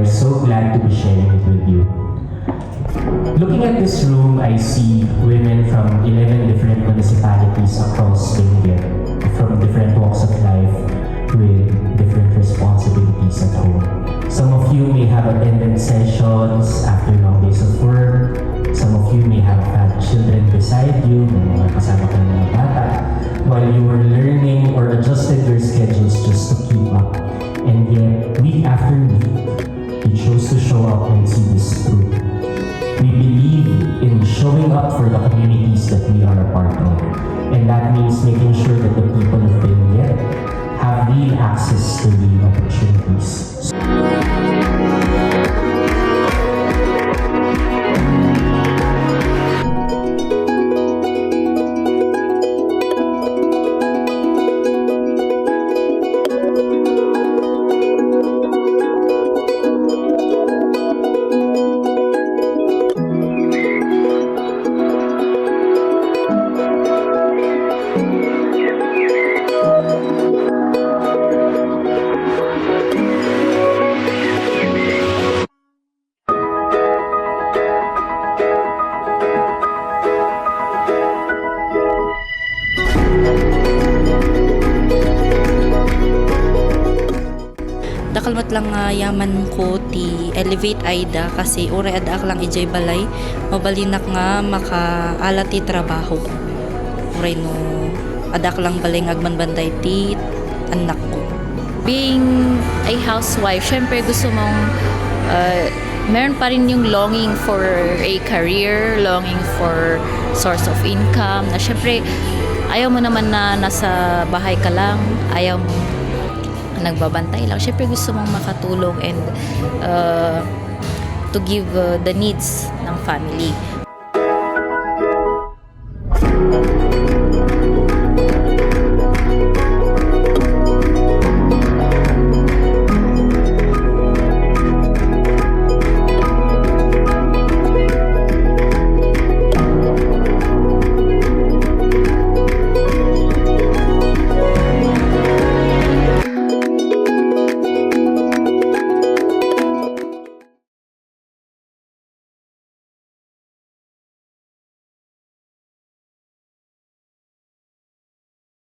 are so glad to be sharing it with you. Looking at this room, I see women from 11 different municipalities across Benguet, from different walks of life with different responsibilities at home. Some of you may have attended sessions after long days of work. Some of you may have had children beside you, may mga kasama kayong mga bata, while you were learning or adjusted your schedules just to keep up. And yet, week after week, you chose to show up and see this through. We believe in showing up for the communities that we are a part of. And that means making sure that the people of Benguet have real access to real opportunities. Dakalmat lang nga yaman ko ti Elevate Aida kasi uray ada lang ijay balay mabalinak nga makaala ti trabaho. Uray no adak lang balay ngagman banday ti anak ko. Being a housewife, syempre gusto mong meron pa rin yung longing for a career, longing for source of income, na syempre ayaw mo naman na nasa bahay ka lang, ayaw mo nagbabantay lang. Syempre gusto mong makatulong and to give the needs ng family.